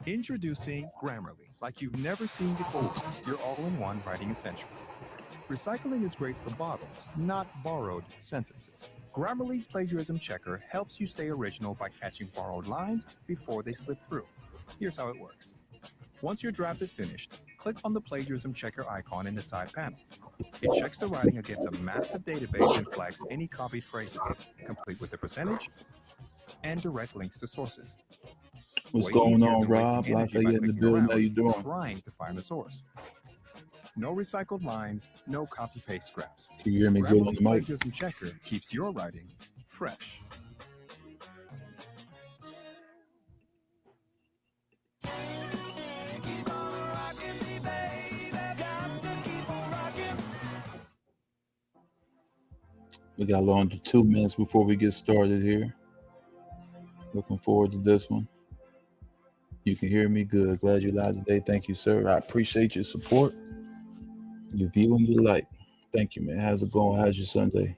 Introducing Grammarly, like you've never seen before. Your all-in-one writing essential. Recycling is great for bottles, not borrowed sentences. Grammarly's plagiarism checker helps you stay original by catching borrowed lines before they slip through. Here's how it works. Once your draft is finished, click on the plagiarism checker icon in the side panel. It checks the writing against a massive database and flags any copied phrases, complete with the percentage and direct links to sources. What's going on, Rob? Like I get in the building. How you doing? Trying to find the source. No recycled lines, no copy-paste scraps. Can you hear me good on the mic? Plagiarism checker keeps your writing fresh. We got a little under 2 minutes before we get started here. Looking forward to this one. You can hear me good. Glad you're live today. Thank you, sir. I appreciate your support, your view, and your like. Thank you, man. How's it going? How's your Sunday?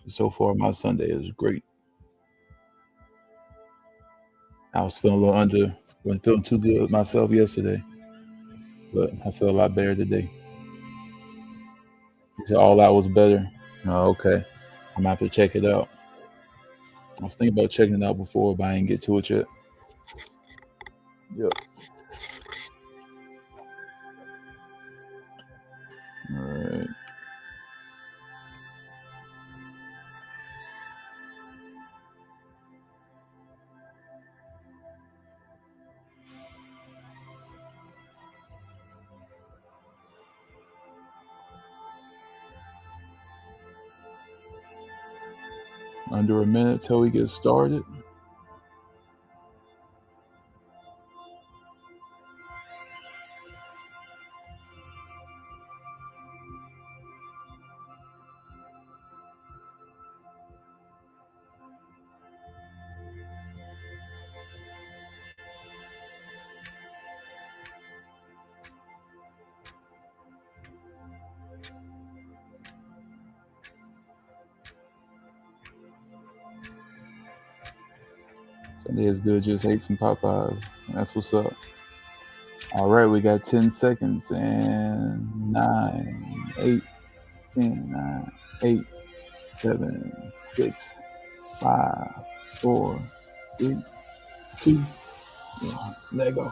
So far, my Sunday is great. I was feeling a little under, wasn't feeling too good with myself yesterday, but I feel a lot better today. He said all out was better. Oh, okay. I'm going to have to check it out. I was thinking about checking it out before, but I didn't get to it yet. Yep. All right. Under a minute till we get started. Sunday is good, just ate some Popeyes. That's what's up. All right, we got 10 seconds and 9, 8, 10, 9, 8, 7, 6, 5, 4, 3, 2, 1. Let go.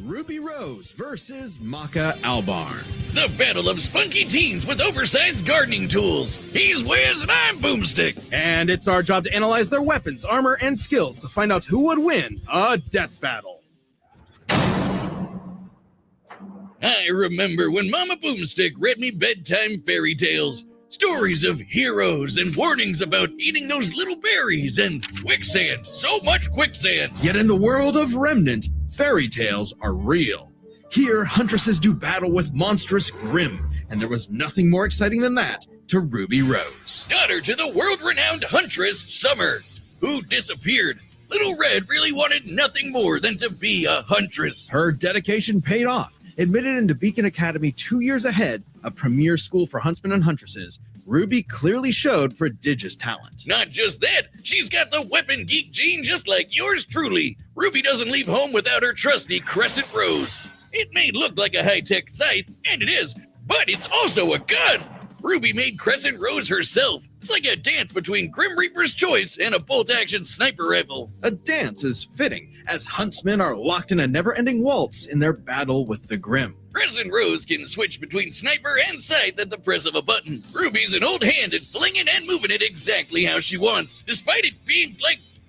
Ruby Rose versus Maka Albarn. The battle of spunky teens with oversized gardening tools. He's Wiz and I'm Boomstick. And it's our job to analyze their weapons, armor, and skills to find out who would win a death battle. I remember when Mama Boomstick read me bedtime fairy tales. Stories of heroes and warnings about eating those little berries and quicksand. So much quicksand. Yet in the world of Remnant, fairy tales are real. Here, huntresses do battle with monstrous Grimm, and there was nothing more exciting than that to Ruby Rose. Daughter to the world-renowned huntress, Summer, who disappeared. Little Red really wanted nothing more than to be a huntress. Her dedication paid off. Admitted into Beacon Academy 2 years ahead, a premier school for huntsmen and huntresses, Ruby clearly showed prodigious talent. Not just that, she's got the weapon geek gene just like yours truly. Ruby doesn't leave home without her trusty Crescent Rose. It may look like a high-tech scythe, and it is, but it's also a gun. Ruby made Crescent Rose herself. It's like a dance between Grim Reaper's Choice and a bolt-action sniper rifle. A dance is fitting, as huntsmen are locked in a never-ending waltz in their battle with the Grim. Crescent Rose can switch between sniper and scythe at the press of a button. Ruby's an old hand at flinging and moving it exactly how she wants, despite it being,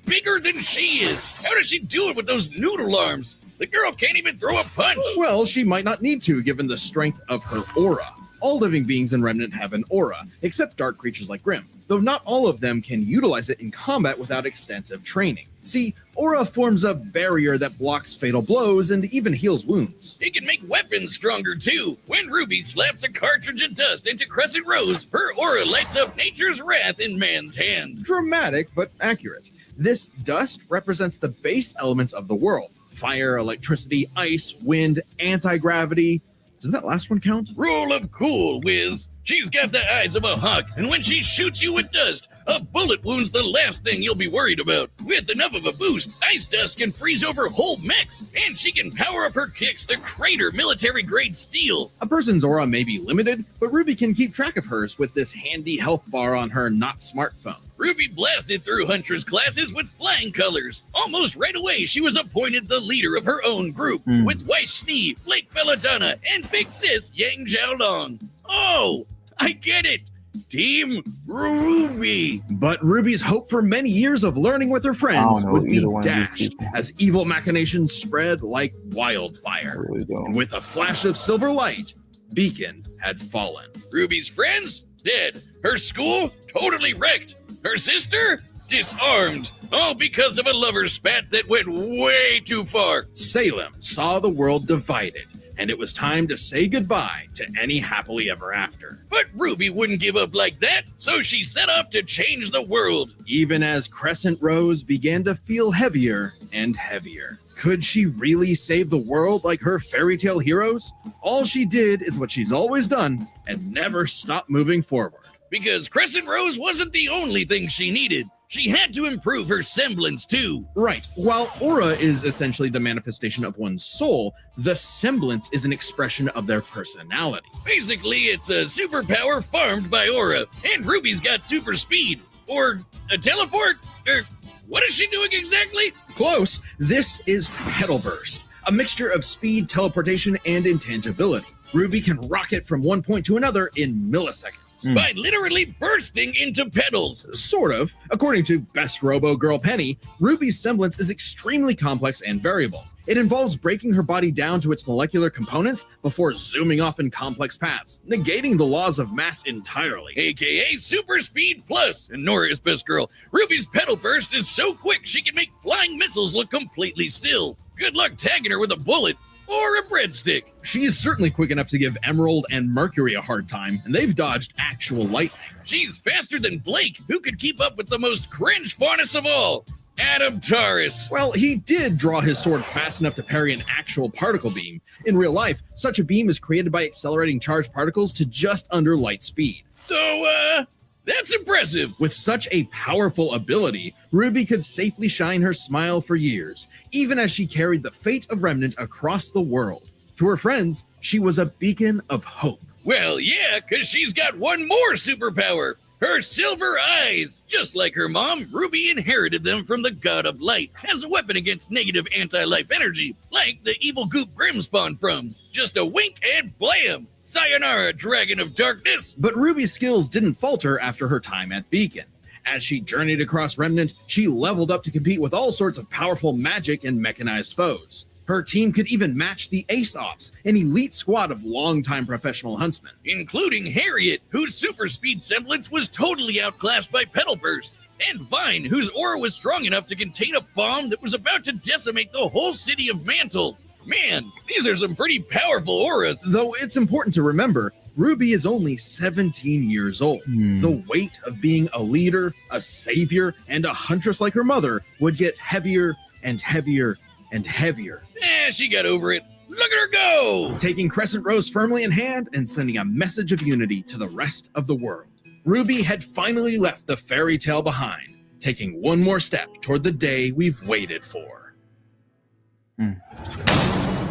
bigger than she is. How does she do it with those noodle arms? The girl can't even throw a punch. Well, she might not need to, given the strength of her aura. All living beings in Remnant have an aura, except dark creatures like Grimm, though not all of them can utilize it in combat without extensive training. See, aura forms a barrier that blocks fatal blows and even heals wounds. It can make weapons stronger too. When Ruby slaps a cartridge of dust into Crescent Rose, her aura lights up nature's wrath in man's hand. Dramatic, but accurate. This dust represents the base elements of the world: fire, electricity, ice, wind, anti-gravity. Does that last one count? Rule of cool, Wiz. She's got the eyes of a hawk, and when she shoots you with dust, a bullet wound's the last thing you'll be worried about. With enough of a boost, ice dust can freeze over whole mechs, and she can power up her kicks to crater military-grade steel. A person's aura may be limited, but Ruby can keep track of hers with this handy health bar on her not smartphone. Ruby blasted through Huntress classes with flying colors. Almost right away, she was appointed the leader of her own group, with Weiss Schnee, Blake Belladonna, and Big Sis Yang Xiaolong. Oh, I get it. Team Ruby. But Ruby's hope for many years of learning with her friends would be dashed as evil machinations spread like wildfire. I really don't. And with a flash of silver light, Beacon had fallen. Ruby's friends? Dead. Her school? Totally wrecked. Her sister? Disarmed. All because of a lover spat that went way too far. Salem saw the world divided, and it was time to say goodbye to any happily ever after. But Ruby wouldn't give up like that, so she set off to change the world. Even as Crescent Rose began to feel heavier and heavier. Could she really save the world like her fairy tale heroes? All she did is what she's always done and never stopped moving forward. Because Crescent Rose wasn't the only thing she needed. She had to improve her semblance too. Right. While aura is essentially the manifestation of one's soul, the semblance is an expression of their personality. Basically, it's a superpower farmed by aura, and Ruby's got super speed. Or a teleport? Or what is she doing exactly? Close. This is Petal Burst, a mixture of speed, teleportation, and intangibility. Ruby can rocket from one point to another in milliseconds. By literally bursting into petals. Sort of. According to Best Robo Girl Penny, Ruby's semblance is extremely complex and variable. It involves breaking her body down to its molecular components before zooming off in complex paths, negating the laws of mass entirely. AKA Super Speed Plus. And Nora is best girl. Ruby's petal burst is so quick she can make flying missiles look completely still. Good luck tagging her with a bullet or a breadstick. She's certainly quick enough to give Emerald and Mercury a hard time, and they've dodged actual lightning. She's faster than Blake, who could keep up with the most cringe faunus of all, Adam Taurus. Well, he did draw his sword fast enough to parry an actual particle beam. In real life, such a beam is created by accelerating charged particles to just under light speed. So, that's impressive. With such a powerful ability, Ruby could safely shine her smile for years, even as she carried the fate of Remnant across the world. To her friends, she was a beacon of hope. Well, yeah, because she's got one more superpower. Her silver eyes. Just like her mom, Ruby inherited them from the God of Light as a weapon against negative anti-life energy, like the evil goop Grimm spawned from. Just a wink and blam! Sayonara, Dragon of Darkness! But Ruby's skills didn't falter after her time at Beacon. As she journeyed across Remnant, she leveled up to compete with all sorts of powerful magic and mechanized foes. Her team could even match the Ace Ops, an elite squad of longtime professional huntsmen. Including Harriet, whose super speed semblance was totally outclassed by Petal Burst. And Vine, whose aura was strong enough to contain a bomb that was about to decimate the whole city of Mantle. Man, these are some pretty powerful auras. Though it's important to remember, Ruby is only 17 years old. The weight of being a leader, a savior, and a huntress like her mother would get heavier and heavier and heavier. She got over it. Look at her go! Taking Crescent Rose firmly in hand and sending a message of unity to the rest of the world. Ruby had finally left the fairy tale behind, taking one more step toward the day we've waited for.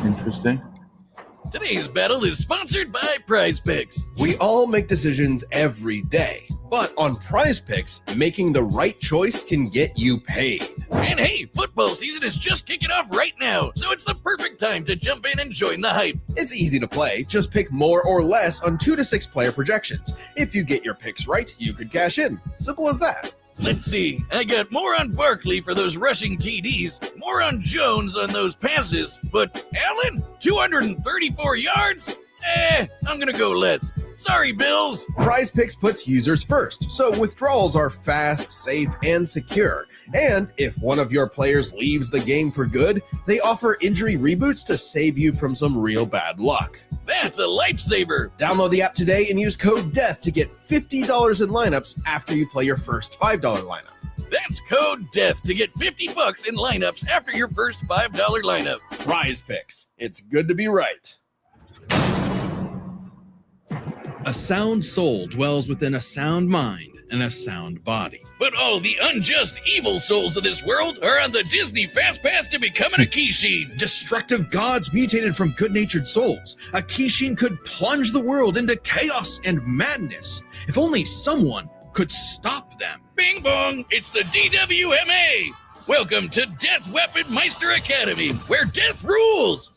Interesting. Today's battle is sponsored by Prize Picks. We all make decisions every day, but on Prize Picks, making the right choice can get you paid. And hey, football season is just kicking off right now, so it's the perfect time to jump in and join the hype. It's easy to play. Just pick more or less on 2 to 6 player projections. If you get your picks right, you could cash in. Simple as that. Let's see, I got more on Barkley for those rushing TDs, more on Jones on those passes, but Allen, 234 yards? I'm gonna go less. Sorry, Bills. Prize Picks puts users first, so withdrawals are fast, safe, and secure. And if one of your players leaves the game for good, they offer injury reboots to save you from some real bad luck. That's a lifesaver. Download the app today and use code DEATH to get $50 in lineups after you play your first $5 lineup. That's code DEATH to get $50 in lineups after your first $5 lineup. Prize Picks. It's good to be right. A sound soul dwells within a sound mind and a sound body. But all the unjust evil souls of this world are on the Disney Fast Pass to becoming a Kishin. Destructive gods mutated from good-natured souls. A Kishin could plunge the world into chaos and madness. If only someone could stop them. Bing bong, it's the DWMA. Welcome to Death Weapon Meister Academy, where death rules.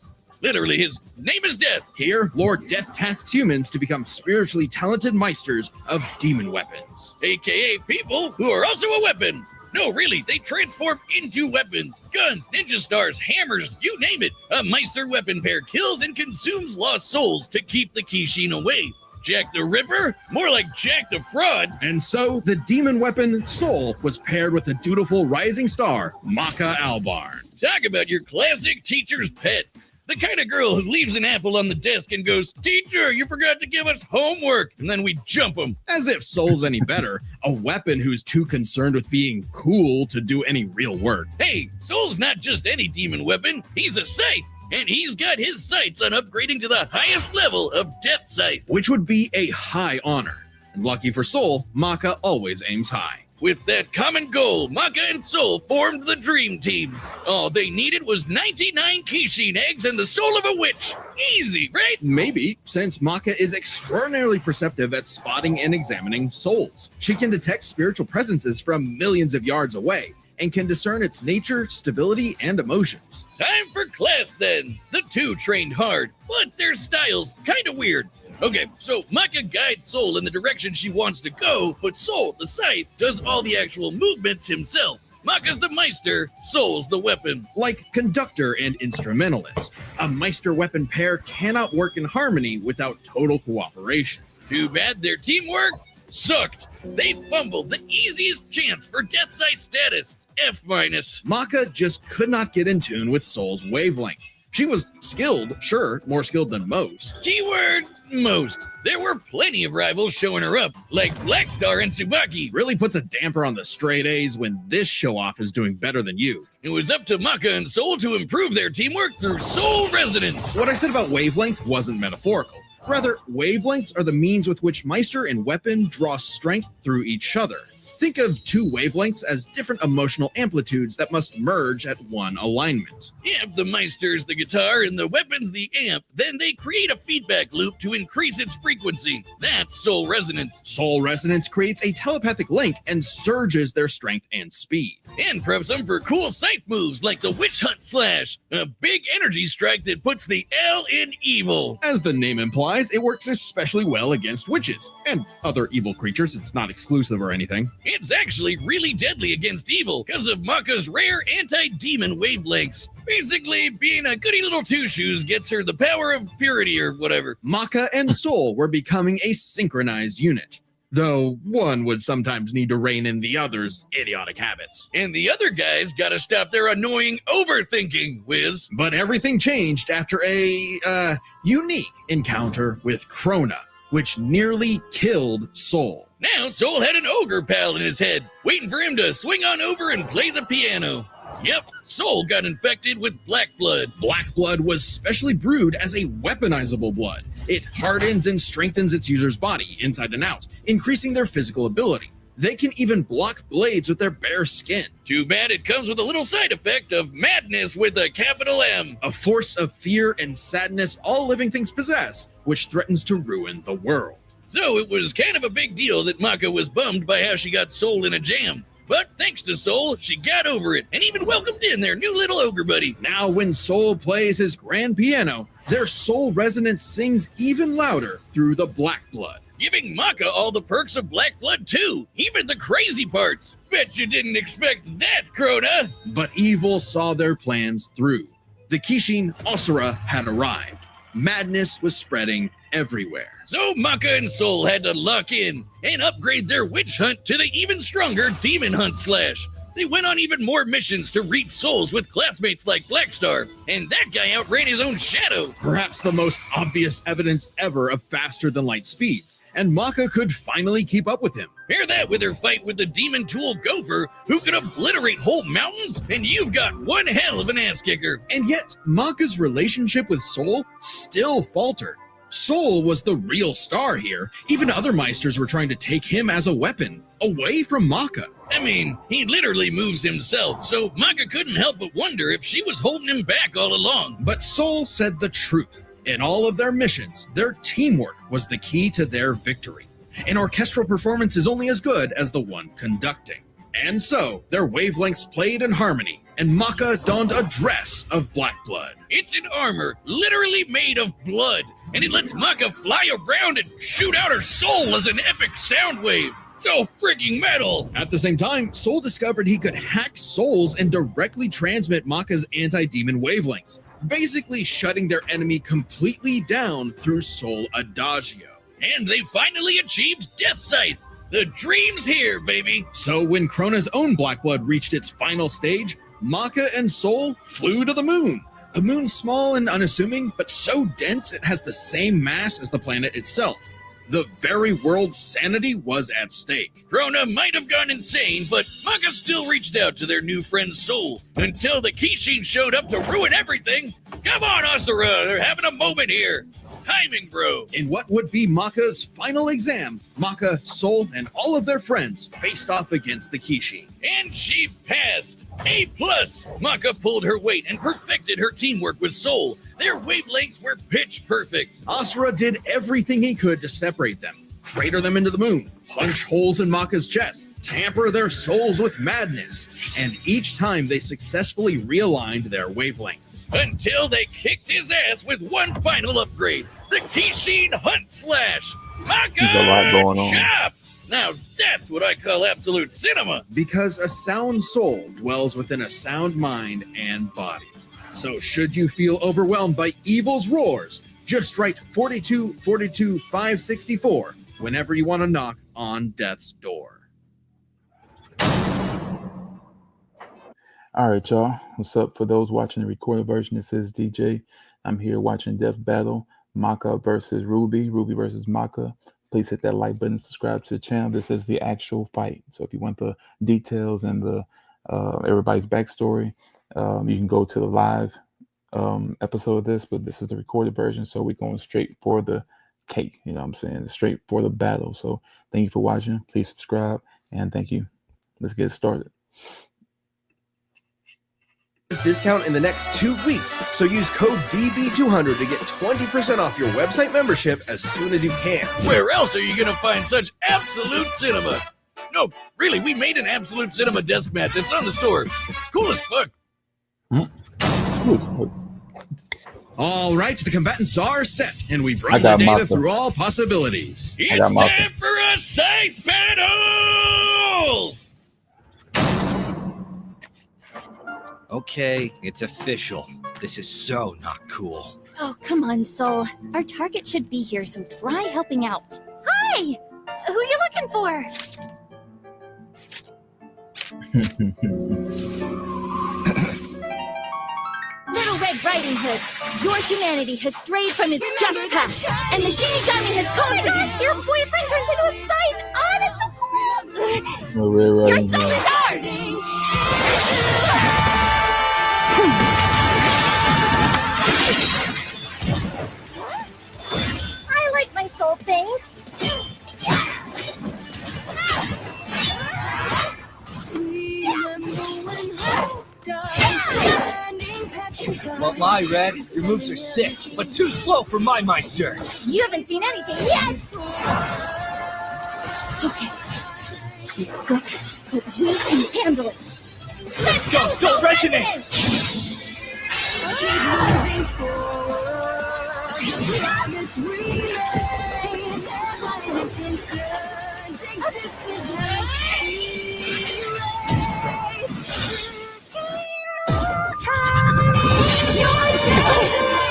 Literally, his name is Death. Here, Lord Death tasks humans to become spiritually talented meisters of demon weapons. AKA people who are also a weapon. No, really, they transform into weapons. Guns, ninja stars, hammers, you name it. A Meister weapon pair kills and consumes lost souls to keep the Kishin away. Jack the Ripper? More like Jack the Fraud. And so, the demon weapon Soul was paired with the dutiful rising star, Maka Albarn. Talk about your classic teacher's pet. The kind of girl who leaves an apple on the desk and goes, "Teacher, you forgot to give us homework." And then we jump them. As if Soul's any better, a weapon who's too concerned with being cool to do any real work. Hey, Soul's not just any demon weapon. He's a scythe. And he's got his sights on upgrading to the highest level of Death Scythe. Which would be a high honor. And lucky for Soul, Maka always aims high. With that common goal, Maka and Soul formed the dream team. All they needed was 99 Kishin eggs and the soul of a witch. Easy, right? Maybe, since Maka is extraordinarily perceptive at spotting and examining souls. She can detect spiritual presences from millions of yards away, and can discern its nature, stability, and emotions. Time for class then. The two trained hard, but their styles kinda weird. Okay, so Maka guides Soul in the direction she wants to go, but Soul, the scythe, does all the actual movements himself. Maka's the Meister, Soul's the weapon. Like conductor and instrumentalist, a Meister weapon pair cannot work in harmony without total cooperation. Too bad their teamwork sucked. They fumbled the easiest chance for Death Scythe status. F-. Maka just could not get in tune with Soul's wavelength. She was skilled, sure, more skilled than most. Keyword most. There were plenty of rivals showing her up, like Blackstar and Tsubaki. Really puts a damper on the straight A's when this show-off is doing better than you. It was up to Maka and Soul to improve their teamwork through soul resonance. What I said about wavelength wasn't metaphorical. Rather, wavelengths are the means with which Meister and weapon draw strength through each other. Think of two wavelengths as different emotional amplitudes that must merge at one alignment. If the Meister's the guitar and the weapon's the amp, then they create a feedback loop to increase its frequency. That's soul resonance. Soul resonance creates a telepathic link and surges their strength and speed. And preps them for cool scythe moves like the Witch Hunt Slash, a big energy strike that puts the L in evil. As the name implies, it works especially well against witches and other evil creatures. It's not exclusive or anything. It's actually really deadly against evil because of Maka's rare anti-demon wavelengths. Basically, being a goody little two-shoes gets her the power of purity or whatever. Maka and Soul were becoming a synchronized unit, though one would sometimes need to rein in the other's idiotic habits. And the other guys gotta stop their annoying overthinking, Wiz. But everything changed after a, unique encounter with Krona, which nearly killed Soul. Now Soul had an ogre pal in his head, waiting for him to swing on over and play the piano. Yep, Soul got infected with black blood. Black blood was specially brewed as a weaponizable blood. It hardens and strengthens its user's body, inside and out, increasing their physical ability. They can even block blades with their bare skin. Too bad it comes with a little side effect of madness with a capital M. A force of fear and sadness all living things possess, which threatens to ruin the world. So it was kind of a big deal that Maka was bummed by how she got Soul in a jam. But thanks to Soul, she got over it and even welcomed in their new little ogre buddy. Now when Soul plays his grand piano, their soul resonance sings even louder through the black blood. Giving Maka all the perks of black blood too, even the crazy parts. Bet you didn't expect that, Krona. But evil saw their plans through. The Kishin Asura had arrived. madness was spreading everywhere. So Maka and Soul had to lock in and upgrade their witch hunt to the even stronger demon hunt slash. They went on even more missions to reap souls with classmates like Blackstar, and that guy outran his own shadow. Perhaps the most obvious evidence ever of faster than light speeds, and Maka could finally keep up with him. Pair that with her fight with the demon tool Gopher, who could obliterate whole mountains, and you've got one hell of an ass kicker. And yet, Maka's relationship with Soul still faltered. Soul was the real star here. Even other Meisters were trying to take him as a weapon, away from Maka. I mean, he literally moves himself, so Maka couldn't help but wonder if she was holding him back all along. But Soul said the truth. In all of their missions, their teamwork was the key to their victory. An orchestral performance is only as good as the one conducting. And so, their wavelengths played in harmony, and Maka donned a dress of black blood. It's an armor literally made of blood, and it lets Maka fly around and shoot out her soul as an epic sound wave. So freaking metal! At the same time, Soul discovered he could hack souls and directly transmit Maka's anti-demon wavelengths, basically shutting their enemy completely down through Soul Adagio. And they finally achieved Death Scythe! The dream's here, baby! So when Krona's own black blood reached its final stage, Maka and Soul flew to the moon. A moon small and unassuming, but so dense it has the same mass as the planet itself. The very world's sanity was at stake. Krona might have gone insane, but Maka still reached out to their new friend Soul until the Kishin showed up to ruin everything. Come on, Asura, they're having a moment here. Timing, bro. In what would be Maka's final exam, Maka, Soul, and all of their friends faced off against the Kishin. And she passed. A+. Maka pulled her weight and perfected her teamwork with Soul. Their wavelengths were pitch perfect. Asura did everything he could to separate them, crater them into the moon, punch holes in Maka's chest, tamper their souls with madness, and each time they successfully realigned their wavelengths. Until they kicked his ass with one final upgrade, the Kishin Hunt Slash. Maka There's a lot going on. Chop! Now that's what I call absolute cinema. Because a sound soul dwells within a sound mind and body. So should you feel overwhelmed by evil's roars, just write 42 42 564 whenever you want to knock on death's door. All right, y'all. What's up? For those watching the recorded version, this is DJ. I'm here watching Death Battle, Maka versus RWBY, RWBY versus Maka. Please hit that like button, subscribe to the channel. This is the actual fight. So if you want the details and the everybody's backstory, you can go to the live episode of this, but this is the recorded version. So we're going straight for the cake. You know what I'm saying? Straight for the battle. So thank you for watching. Please subscribe and thank you. Let's get started. Discount in the next 2 weeks, so use code DB200 to get 20% off your website membership as soon as you can. Where else are you gonna find such absolute cinema? No, really, we made an absolute cinema desk mat that's on the store. Cool as fuck. All right, the combatants are set, and we've run the got data Maka. through all possibilities. It's Maka. time for a scythe battle! Okay, it's official. This is so not cool. Oh, come on, Soul. Our target should be here, so try helping out. Hi! Who are you looking for? Little Red Riding Hood, your humanity has strayed from its just path, and the Shinigami has called for you. Your boyfriend turns into a scythe. Oh, that's so Your soul is ours! I like my soul, thanks. Won't lie, Red. Your moves are sick, but too slow for my Meister. You haven't seen anything yet. Focus. She's good, but we can handle it. Let's go, Soul Resonance! Keep moving forward. Your shadow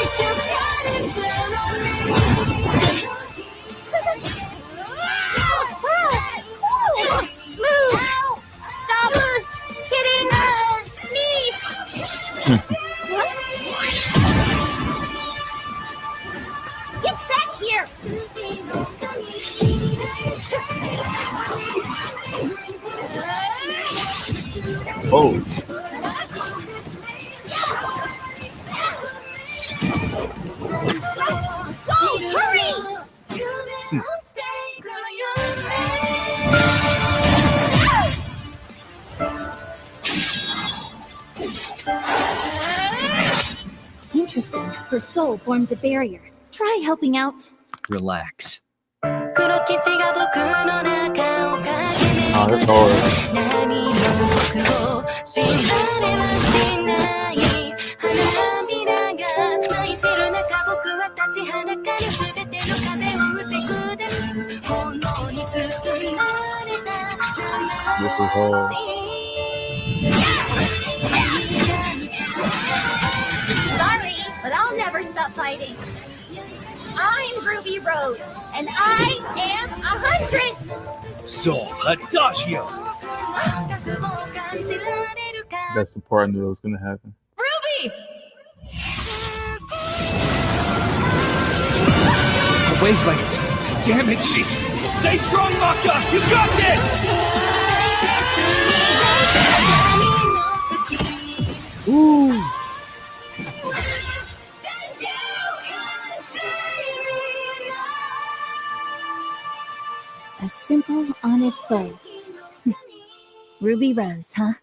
still shining down. Get back here! Oh, Soul, hurry! Interesting. Her soul forms a barrier. Try helping out. Relax. oh, that's hard. This is hard. Sorry, but I'll never stop fighting. I'm Ruby Rose, and I am a huntress! Soul Adagio. That's the part I knew was gonna happen. Ruby! The wavelengths. Damn it, she's. Stay strong, Maka. You got this. Ooh. A simple, honest soul. Ruby Rose, huh?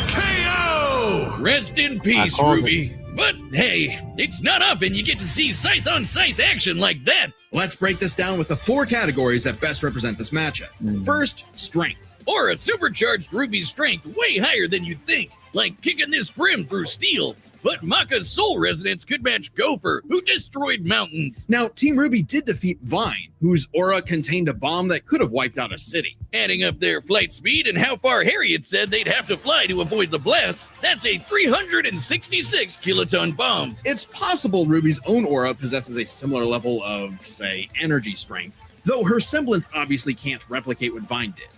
KO! Rest in peace, called Ruby. But hey, it's not often you get to see scythe on scythe action like that. Let's break this down with the 4 categories that best represent this matchup. First, strength. Or a supercharged Ruby's strength way higher than you'd think, like kicking this Grim through steel. But Maka's soul resonance could match Gopher, who destroyed mountains. Now, Team Ruby did defeat Vine, whose aura contained a bomb that could have wiped out a city. Adding up their flight speed and how far Harriet said they'd have to fly to avoid the blast, that's a 366 kiloton bomb. It's possible Ruby's own aura possesses a similar level of, say, energy strength, though her semblance obviously can't replicate what Vine did.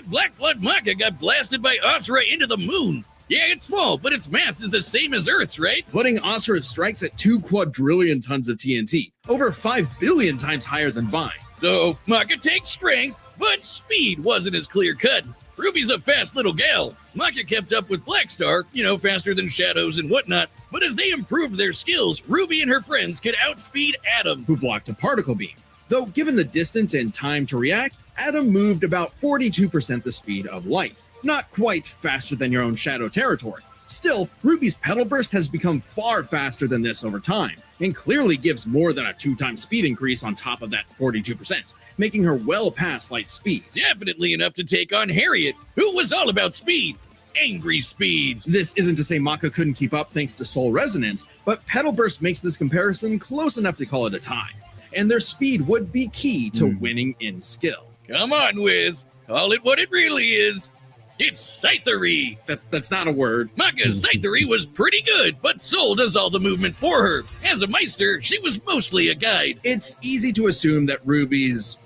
Black Blood Maka got blasted by Asura into the moon. Yeah, it's small, but its mass is the same as Earth's, right? Putting Asura's strikes at 2 quadrillion tons of TNT, over 5 billion times higher than Vine. So, Maka takes strength, but speed wasn't as clear-cut. Ruby's a fast little gal. Maka kept up with Blackstar, faster than Shadows and whatnot, but as they improved their skills, Ruby and her friends could outspeed Atom. Who blocked a particle beam. Though given the distance and time to react, Atom moved about 42% the speed of light. Not quite faster than your own Shadow territory. Still, Ruby's Petal Burst has become far faster than this over time, and clearly gives more than a 2-time speed increase on top of that 42%, making her well past light speed. Definitely enough to take on Harriet, who was all about speed. Angry speed. This isn't to say Maka couldn't keep up thanks to Soul Resonance, but Petal Burst makes this comparison close enough to call it a tie. And their speed would be key to winning in skill. Come on, Wiz. Call it what it really is. It's scythery. That's not a word. Maka's scythery was pretty good, but Soul does all the movement for her. As a Meister, she was mostly a guide. It's easy to assume that Ruby's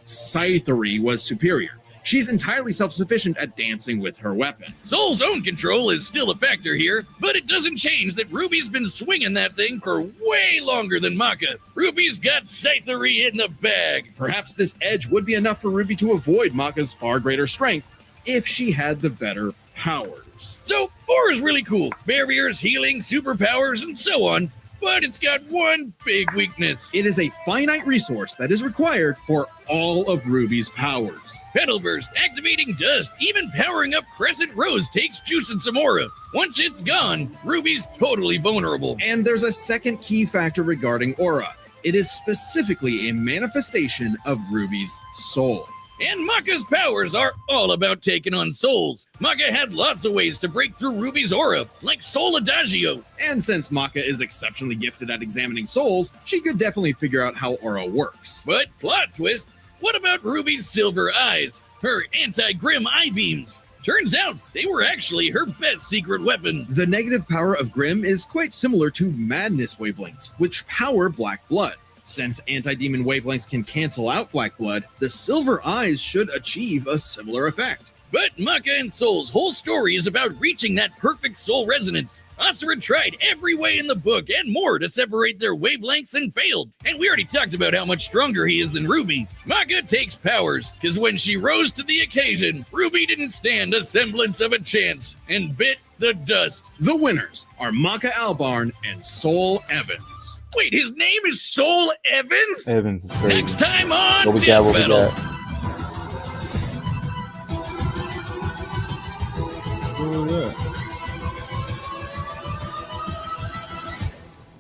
scythery was superior. She's entirely self-sufficient at dancing with her weapon. Soul's own control is still a factor here, but it doesn't change that Ruby's been swinging that thing for way longer than Maka. Ruby's got scythery in the bag. Perhaps this edge would be enough for Ruby to avoid Maka's far greater strength if she had the better powers. So, Aura's really cool. Barriers, healing, superpowers, and so on. But it's got one big weakness. It is a finite resource that is required for all of Ruby's powers. Petal Burst, activating dust, even powering up Crescent Rose takes juice and some aura. Once it's gone, Ruby's totally vulnerable. And there's a second key factor regarding aura. It is specifically a manifestation of Ruby's soul. And Maka's powers are all about taking on souls. Maka had lots of ways to break through Ruby's aura, like Soul Adagio. And since Maka is exceptionally gifted at examining souls, she could definitely figure out how aura works. But plot twist, what about Ruby's silver eyes? Her anti-Grim eye beams? Turns out they were actually her best secret weapon. The negative power of Grim is quite similar to Madness wavelengths, which power Black Blood. Since anti-demon wavelengths can cancel out Black Blood, the silver eyes should achieve a similar effect. But Maka and Soul's whole story is about reaching that perfect soul resonance. Asura tried every way in the book and more to separate their wavelengths and failed. And we already talked about how much stronger he is than RWBY. Maka takes powers, because when she rose to the occasion, RWBY didn't stand a semblance of a chance and bit the dust. The winners are Maka Albarn and Soul Evans. Wait, his name is Soul Evans? Evans is crazy. Next time on What we Death got? What we Battle. got?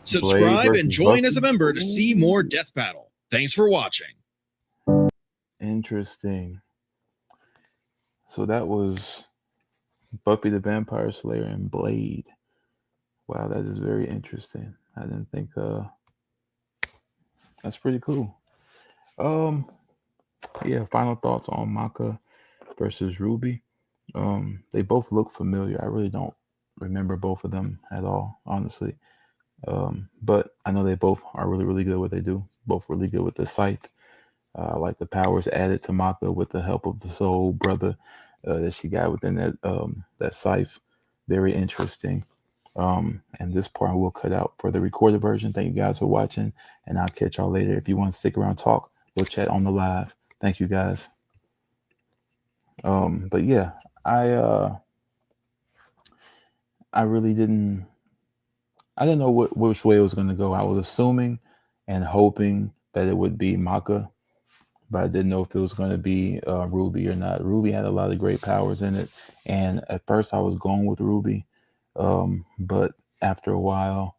Subscribe versus and join as a Buffy. member to see more Death Battle. Thanks for watching. Interesting. So that was Buffy the Vampire Slayer and Blade. Wow, that is very interesting. I didn't think that's pretty cool. Yeah, final thoughts on Maka versus RWBY. They both look familiar. I really don't remember both of them at all, honestly. But I know they both are really, really good at what they do. Both really good with the scythe. I like the powers added to Maka with the help of the soul brother that she got within that scythe. Very interesting. And this part we'll cut out for the recorded version. Thank you guys for watching, and I'll catch y'all later. If you want to stick around, talk, we'll chat on the live. Thank you guys. But yeah, I really didn't know which way it was going to go. I was assuming and hoping that it would be Maka, but I didn't know if it was going to be RWBY or not. RWBY had a lot of great powers in it, and at first I was going with RWBY, but after a while,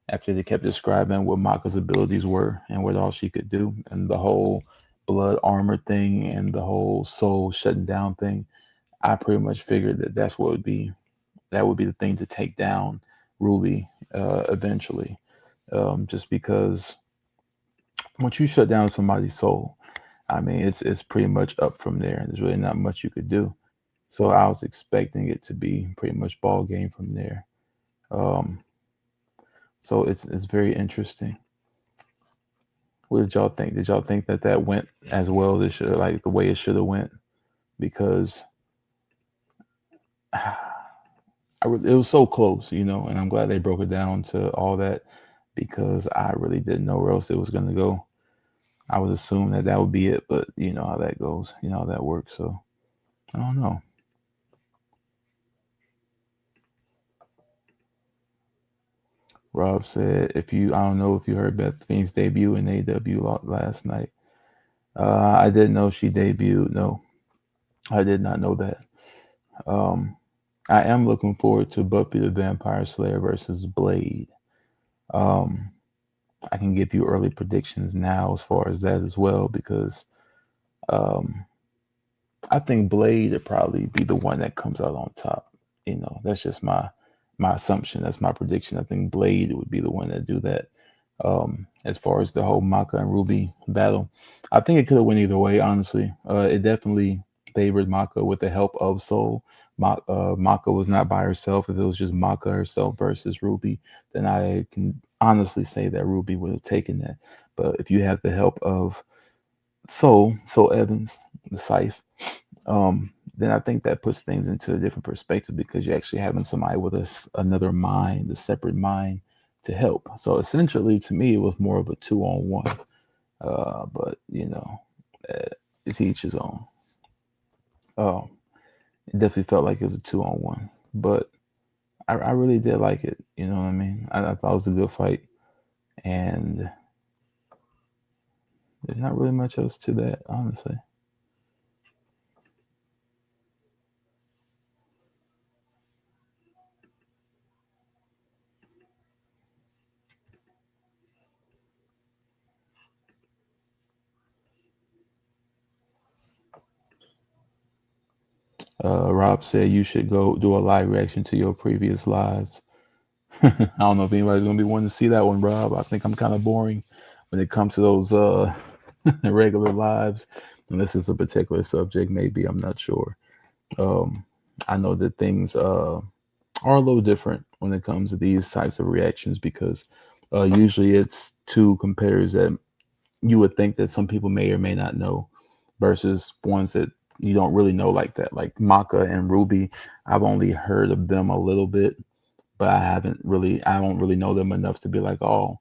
after they kept describing what Maka's abilities were and what all she could do, and the whole blood armor thing and the whole soul shutting down thing, I pretty much figured that that would be the thing to take down RWBY eventually, just because once you shut down somebody's soul, I mean, it's pretty much up from there. There's really not much you could do. So I was expecting it to be pretty much ball game from there. So it's very interesting. What did y'all think? Did y'all think that went as well as it should, like the way it should have went? Because it was so close, and I'm glad they broke it down to all that, because I really didn't know where else it was going to go. I was assuming that would be it, but you know how that goes, you know how that works. So I don't know. Rob said, I don't know if you heard Beth Phoenix debut in AW last night. I didn't know she debuted. No, I did not know that. I am looking forward to Buffy the Vampire Slayer versus Blade. I can give you early predictions now as far as that as well, because I think Blade would probably be the one that comes out on top. That's just my assumption. That's my prediction. I think Blade would be the one that do that. As far as the whole Maka and RWBY battle, I think it could have went either way, honestly. It definitely favored Maka with the help of Soul. Maka was not by herself. If it was just Maka herself versus RWBY, then I can honestly say that RWBY would have taken that. But if you have the help of Soul Evans, the scythe, then I think that puts things into a different perspective, because you're actually having somebody with another mind, a separate mind to help. So essentially, to me, it was more of a 2-on-1. But it's each his own. It definitely felt like it was a 2-on-1, but I really did like it. You know what I mean? I thought it was a good fight, and there's not really much else to that, honestly. Rob said you should go do a live reaction to your previous lives. I don't know if anybody's going to be wanting to see that one, Rob. I think I'm kind of boring when it comes to those regular lives, unless it's a particular subject. Maybe, I'm not sure. I know that things are a little different when it comes to these types of reactions, because usually it's two competitors that you would think that some people may or may not know, versus ones that you don't really know like that. Like Maka and RWBY, I've only heard of them a little bit, but I don't really know them enough to be like, oh,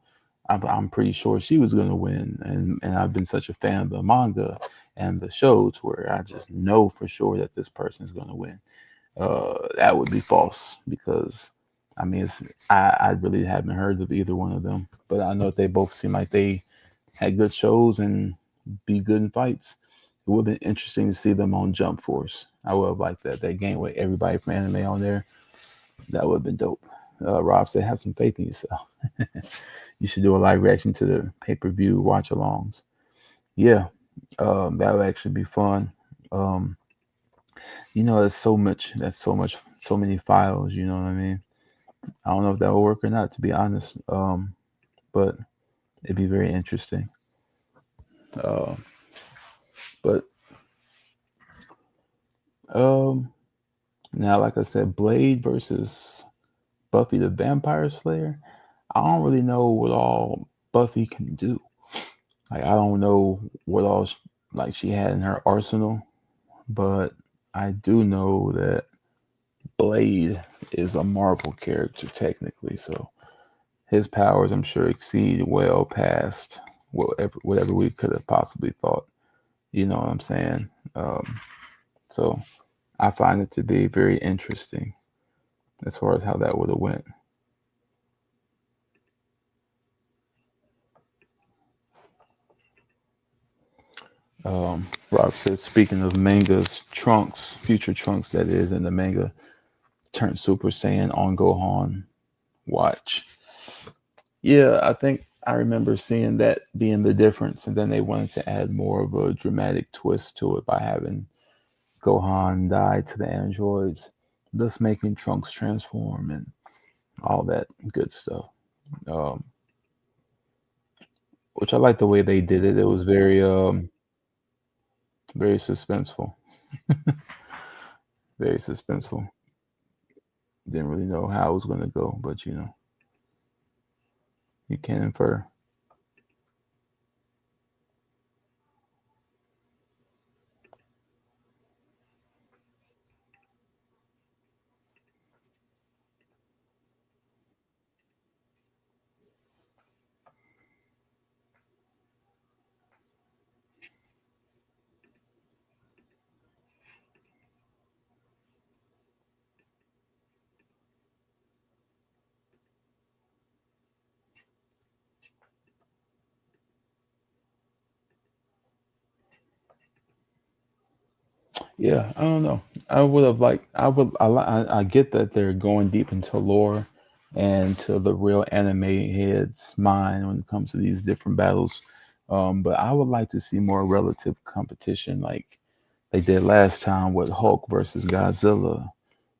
I'm pretty sure she was going to win. And I've been such a fan of the manga and the shows where I just know for sure that this person is going to win. That would be false because I mean, I really haven't heard of either one of them, but I know that they both seem like they had good shows and be good in fights. It would have been interesting to see them on Jump Force. I would have liked that. That game with everybody from anime on there. That would have been dope. Rob said, have some faith in yourself. You should do a live reaction to the pay-per-view watch-alongs. Yeah, that would actually be fun. That's so many files, you know what I mean? I don't know if that will work or not, to be honest. But it'd be very interesting. But now, like I said, Blade versus Buffy the Vampire Slayer. I don't really know what all Buffy can do. Like, I don't know what all she had in her arsenal, but I do know that Blade is a Marvel character technically, so his powers, I'm sure, exceed well past whatever we could have possibly thought. You know what I'm saying? So I find it to be very interesting as far as how that would have went. Rob says, speaking of mangas, Trunks, future Trunks that is in the manga, turned Super Saiyan on Gohan. Watch. Yeah, I think I remember seeing that being the difference, and then they wanted to add more of a dramatic twist to it by having Gohan die to the androids, thus making Trunks transform and all that good stuff. Which I like the way they did it. It was very suspenseful. Very suspenseful. Didn't really know how it was going to go, but you can infer. Yeah, I don't know. I would have liked. I get that they're going deep into lore and to the real anime head's mind when it comes to these different battles. But I would like to see more relative competition, like they did last time with Hulk versus Godzilla.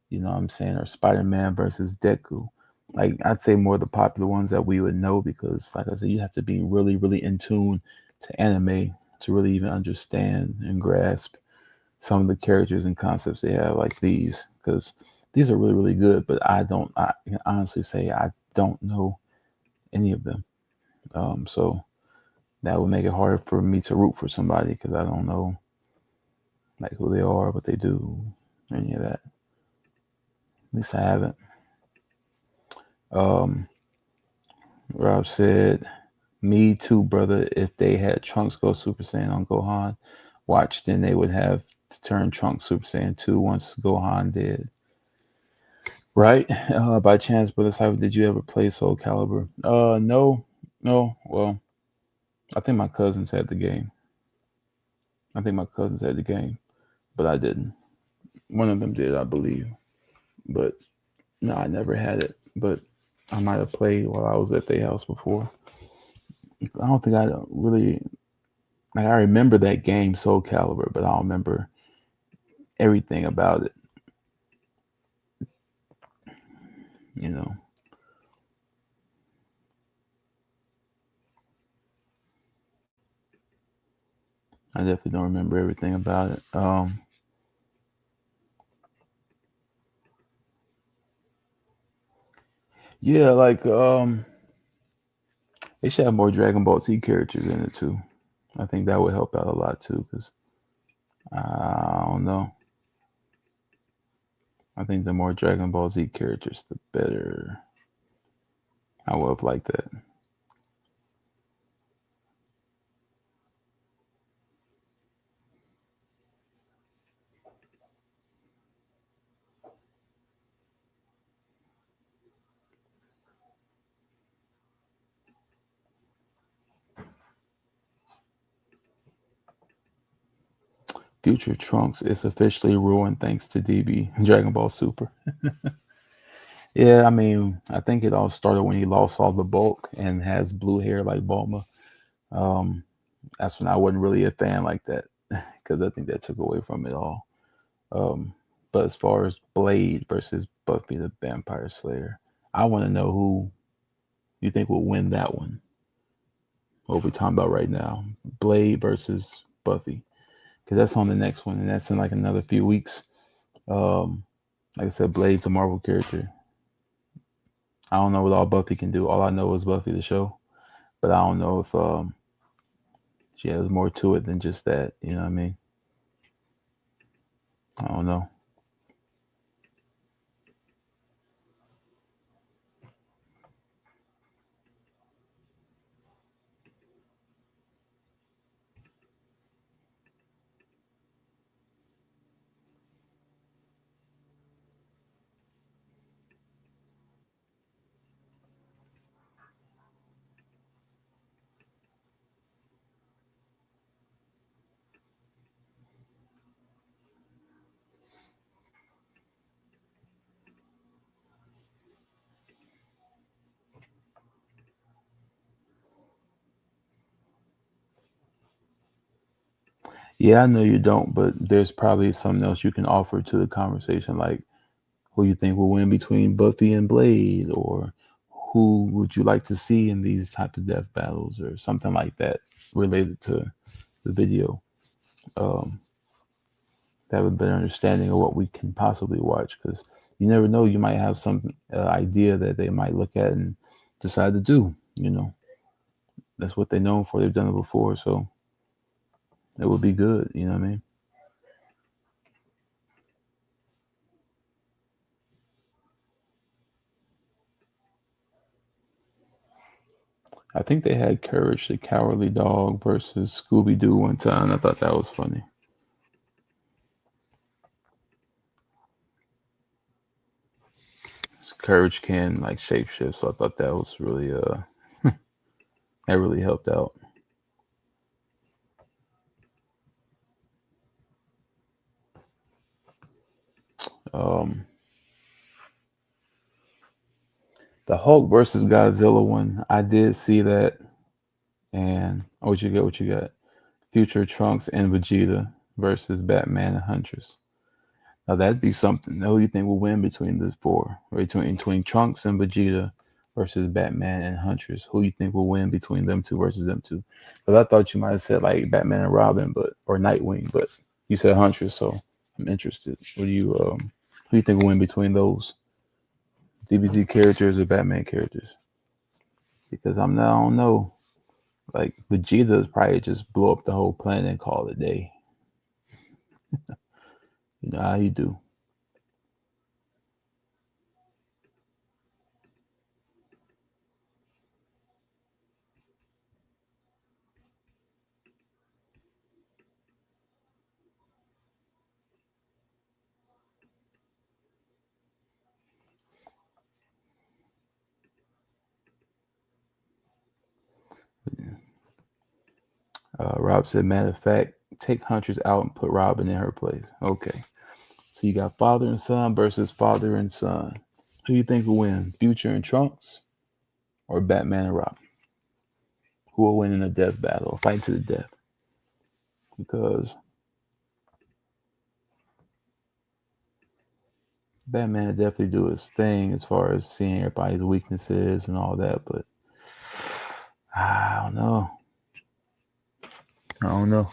You know what I'm saying? Or Spider-Man versus Deku. Like, I'd say more of the popular ones that we would know because, like I said, you have to be really, really in tune to anime to really even understand and grasp some of the characters and concepts they have, like these, because these are really, really good. But I can honestly say I don't know any of them. So that would make it hard for me to root for somebody because I don't know like who they are, what they do, any of that. At least I haven't. Rob said, me too, brother. If they had Trunks go Super Saiyan on Gohan, watch, then they would have to turn Trunks Super Saiyan 2 once Gohan did. Right? By chance, Brother Cyber, did you ever play Soul Calibur? No. Well, I think my cousins had the game. But I didn't. One of them did, I believe. But no, I never had it. But I might have played while I was at their house before. I don't think I really like. I remember that game, Soul Calibur, but I don't remember everything about it. You know. I definitely don't remember everything about it. Yeah, like they should have more Dragon Ball Z characters in it too. I think that would help out a lot too, because I don't know. I think the more Dragon Ball Z characters, the better. I would have liked that. Future Trunks is officially ruined thanks to DB Dragon Ball Super. Yeah, I mean, I think it all started when he lost all the bulk and has blue hair like Bulma. Um, that's when I wasn't really a fan like that because I think that took away from it all. Um, but as far as Blade versus Buffy the Vampire Slayer, I want to know who you think will win that one. What we're talking about right now, Blade versus Buffy, because that's on the next one, and that's in like another few weeks. Like I said, Blade's a Marvel character. I don't know what all Buffy can do. All I know is Buffy the show, but I don't know if she has more to it than just that. You know what I mean? I don't know. Yeah, I know you don't, but there's probably something else you can offer to the conversation, like who you think will win between Buffy and Blade, or who would you like to see in these type of death battles, or something like that related to the video. Um, to have a better understanding of what we can possibly watch, because you never know, you might have some idea that they might look at and decide to do. That's what they're known for. They've done it before, so it would be good. You know what I mean? I think they had Courage the Cowardly Dog versus Scooby Doo one time. I thought that was funny. Courage can like shapeshift, so I thought that was really that really helped out. Um, the Hulk versus Godzilla one, I did see that, and what you got? What you got? Future Trunks and Vegeta versus Batman and Huntress. Now that'd be something. Who do you think will win between the four? Or between Trunks and Vegeta versus Batman and Huntress. Who you think will win between them two versus them two? Because I thought you might have said like Batman and Robin, or Nightwing, but you said Huntress, so I'm interested. What do you who do you think will win between those DBZ characters or Batman characters? Because I don't know. Like Vegeta is probably just blow up the whole planet and call it a day. You know how you do. Rob said, matter of fact, take Huntress out and put Robin in her place. Okay. So you got father and son versus father and son. Who do you think will win? Future and Trunks or Batman and Robin? Who will win in a death battle, a fight to the death? Because Batman will definitely do his thing as far as seeing everybody's weaknesses and all that, but I don't know. I don't know.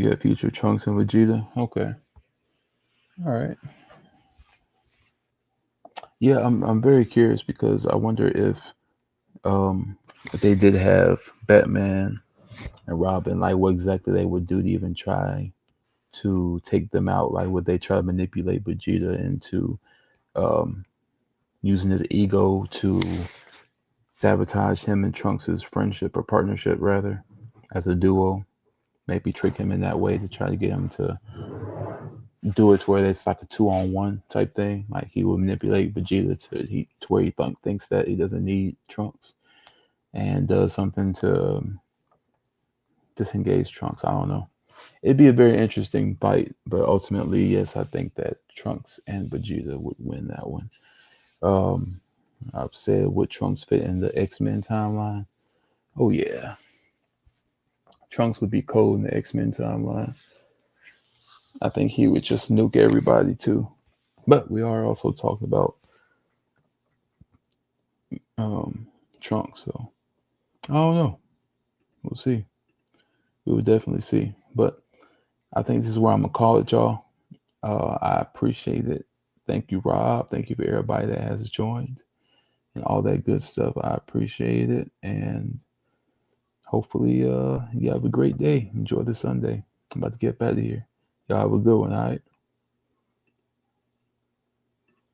Yeah, future Trunks and Vegeta. Okay. All right. Yeah, I'm very curious because I wonder if they did have Batman and Robin, like what exactly they would do to even try to take them out. Like would they try to manipulate Vegeta into um using his ego to sabotage him and Trunks' friendship or partnership rather as a duo? Maybe trick him in that way to try to get him to do it to where it's like a 2-on-1 type thing. Like he would manipulate Vegeta to where he thinks that he doesn't need Trunks and does something to disengage Trunks. I don't know. It'd be a very interesting fight, but ultimately, yes, I think that Trunks and Vegeta would win that one. I've said would Trunks fit in the X-Men timeline? Oh yeah, Trunks would be cold in the X-Men timeline. I think he would just nuke everybody too. But we are also talking about Trunks, so I don't know. We'll see. We will definitely see. But I think this is where I'm gonna call it, y'all. I appreciate it. Thank you, Rob. Thank you for everybody that has joined and all that good stuff. I appreciate it. And hopefully you have a great day. Enjoy the Sunday. I'm about to get out of here. Y'all have a good one, all right?